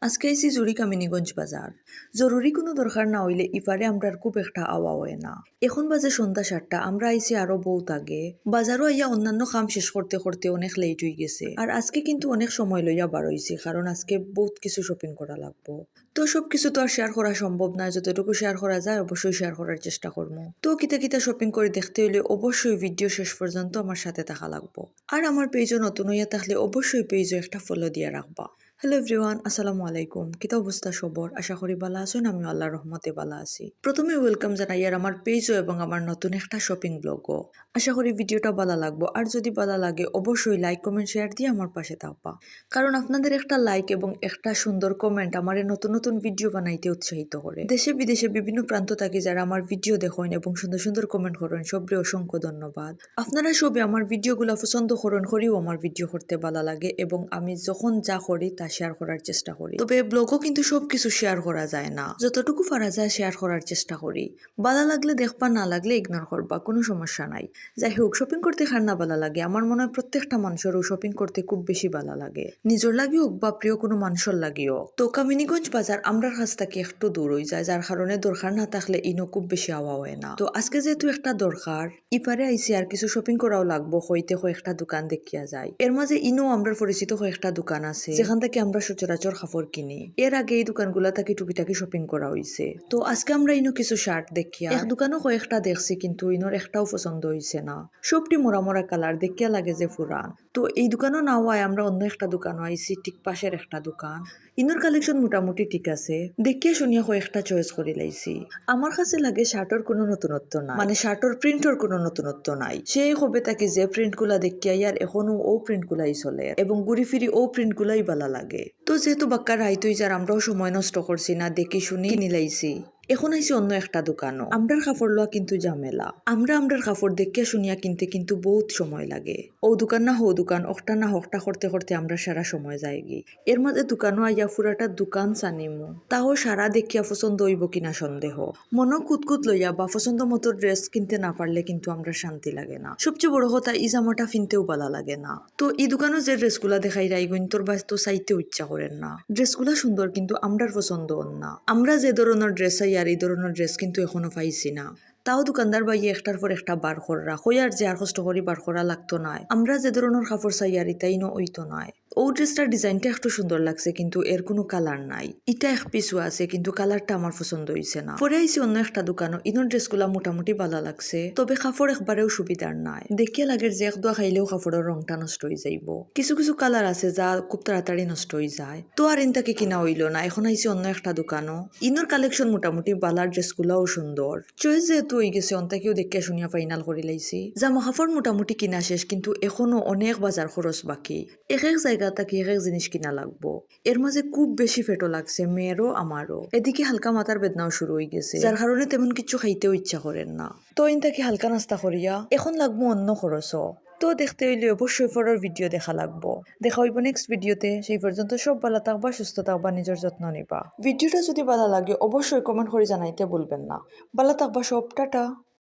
আজকে আইসি জুড়ি কামিনীগঞ্জ বাজার। জরুরি কোনো দরকার না হইলে ইফারে আমরার খুব একটা আওয়া হয় না। এখন বাজে সন্ধ্যা 7টা, আমরা আইসি আরো বহুত আগে। বাজারও আইয়া অন্যান্য কাম শেষ করতে করতে অনেক লেট হয়ে গেছে। আর আজকে কিন্তু অনেক সময় লইয়া বার হইছে, কারণ আজকে বহুত কিছু শপিং করা লাগবো। তো সব কিছু তো আর শেয়ার করা সম্ভব না, যতটুকু শেয়ার করা যায় অবশ্যই শেয়ার করার চেষ্টা করবো। তো কিতা কিতা শপিং করে দেখতে হইলে অবশ্যই ভিডিও শেষ পর্যন্ত আমার সাথে থাকা লাগবো। আর আমার পেজও নতুন হইয়া থাকলে অবশ্যই পেজও একটা ফলো দিয়া রাখবা। হ্যালো এভরিওয়ান, আসসালামু আলাইকুম। কিতা অবস্থা সবর? আশা করি ভালো আছেন। আমি আল্লাহর রহমতে ভালো আছি। প্রথমে ওয়েলকাম জানাই আর আমার পেজও এবং আমার নতুন একটা শপিং ব্লগও। আশা করি ভিডিওটা ভালো লাগবো। আর যদি ভালো লাগে অবশ্যই লাইক কমেন্ট শেয়ার দিয়ে আমার পাশে থাকবা, কারণ আপনাদের একটা লাইক এবং একটা সুন্দর কমেন্ট আমার নতুন নতুন ভিডিও বানাইতে উৎসাহিত করে। দেশে বিদেশে বিভিন্ন প্রান্ত থাকি যারা আমার ভিডিও দেখেন এবং সুন্দর সুন্দর কমেন্ট করেন, সবরে অসংখ্য ধন্যবাদ। আপনারা সবে আমার ভিডিওগুলো পছন্দ করেন, করিও আমার ভিডিও করতে ভালো লাগে এবং আমি যখন যা করি তা শেয়ার করার চেষ্টা করি। তবে ব্লগও কিন্তু সবকিছু শেয়ার করা যায় না, যতটুকু পারা যায় শেয়ার করার চেষ্টা করি। ভালো লাগলে দেখবা, না লাগলে ইগনোর করবা, কোনো সমস্যা নাই। যাই হোক, শপিং করতে খার না ভালো লাগে, আমার মনে হয় প্রত্যেকটা মানুষেরও শপিং করতে খুব বেশি ভালো লাগে, নিজের লাগি হোক বা প্রিয় কোনো মানুষের লাগিও। তো কামিনীগঞ্জ বাজার আমরার কাছ থেকে একটু দূর হয়ে যায়, যার কারণে দরকার না থাকলে ইনো খুব বেশি আওয়া হয় না। তো আজকে যেহেতু একটা দরকার, ইপারে আইসি আর কিছু শপিং করাও লাগবো, হইতে কয়েকটা দোকান দেখিয়া যায়। এর মাঝে ইনো আমরা পরিচিত কয়েকটা দোকান আছে যেখান থেকে আমরা সচরাচর কাপড় কিনি। এর আগে এই দোকানগুলা থেকে টুকিটাকি শপিং করা হয়েছে। তো আজকে আমরা ইনো কিছু শার্ট দেখিয়া এক দোকানও কয়েকটা দেখছি, কিন্তু ইনোর একটাও পছন্দ হয়েছে না। সবটি মোরা মোরা কালার দেখিয়া লাগে যে পুরান। তো এই দোকানও না হওয়ায় আমরা অন্য একটা দোকান আইছি, ঠিক পাশের একটা দোকান। ইনোর কালেকশন মোটামুটি ঠিক আছে, দেখিয়া শুনিয়া কয়েকটা চয়েস করে লাইছি। আমার কাছে লাগে শার্টর কোনো নতুনত্ব নাই, মানে শার্টর প্রিন্টর কোনো নতুনত্ব নাই। সেই কবে তাকে যে প্রিন্ট গুলা দেখিয়া ইয়ার এখনো ও প্রিন্ট গুলাই চলে এবং ঘুরি ফিরি ও প্রিন্ট গুলাই ভালো লাগে। তো যেহেতু বাক্কার রাইতই যার, আমরাও সময় নষ্ট করছি না, দেখি শুনি নিলাইছি। এখন আইসি অন্য একটা দোকানও। আমরার কাপড় লওয়া কিন্তু ঝামেলা, আমরার কাপড় দেখিয়া শুনিয়া কিনতে কিন্তু বহুত সময় লাগে। ও দোকান না হো দোকান, অকটা না হকটা করতে করতে আমরা সারা সময় যায়গি। এর মাঝে দোকানও আইয়া পুরাটা দোকান চানিমু, তাও সারা দেখিয়া পছন্দ হইব কিনা সন্দেহ। মনও কুতকুত লইয়া বা পছন্দ মতো ড্রেস কিনতে না পারলে কিন্তু আমরা শান্তি লাগে না। সবচেয়ে বড় কথা, এই জামাটা কিনতেও ভালো লাগে না। তো এই দোকানও যে ড্রেসগুলা দেখাই রাইগুন, তোর বাস তো চাইতেও ইচ্ছা করেন না। ড্রেসগুলা সুন্দর কিন্তু আমরার পছন্দ হন না। আমরা যে ধরনের ড্রেস চাই আর এই ধরনের ড্রেস কিন্তু এখনো পাইছি না। তাও দোকানদার বাইয়ে একটার পর একটা বার করা হই, আর যে আর কষ্ট করি বার করা লাগতো নয়। আমরা যে ধরনের কাপড় চাই আর এটাই ওইতো নয়। ও ড্রেসটার ডিজাইনটা একটু সুন্দর লাগছে, কিন্তু এর কোনো কালার নাই। এটা এক পিসও আছে, কিন্তু কালারটা আমার পছন্দ হয়েছে না। পরে আইসি অন্য একটা দোকানও, ইনোর ড্রেসগুলা মোটামুটি ভালো লাগছে, তবে কাপড় একবারেও সুবিধার নাই। দেখিয়া লাগে যে এক দোয়া খাইলেও কাপড়ের রংটা নষ্ট হয়ে যাইব। কিছু কিছু কালার আছে যা খুব তাড়াতাড়ি নষ্ট হয়ে যায়। তো আর ইনটাকে কিনা হইল না। এখন আইসি অন্য একটা দোকানও, ইনোর কালেকশন মোটামুটি বালার ড্রেসগুলাও সুন্দর। চয়েস যেহেতু হয়ে গেছে, অন্তাকেও দেখিয়া শুনিয়া ফাইনাল করে লাইছি। জামা কাপড় মোটামুটি কিনা শেষ, কিন্তু এখনো অনেক বাজার খরচ বাকি। এক এক জায়গা থেকে এক এক জিনিস কিনা লাগবো। এর মাঝে খুব বেশি ফেটো লাগছে, মেয়েরও আমারও। এদিকে হালকা মাথার বেদনাও শুরু হয়ে গেছে, যার কারণে তেমন কিছু খাইতেও ইচ্ছা করেন না। তো ইনটাকে হালকা নাস্তা করিয়া এখন লাগবো অন্য খরচও। তো দেখতে হইলে অবশ্যই পরের ভিডিও দেখা লাগবো। দেখা হইব নেক্সট ভিডিওতে। সেই পর্যন্ত সব ভালো থাকবা, সুস্থ থাকবা, নিজের যত্ন নিবা। ভিডিওটা যদি ভালো লাগে অবশ্যই কমেন্ট করে জানাইতে ভুলবেন না। ভালো থাকবা সব, টাটা।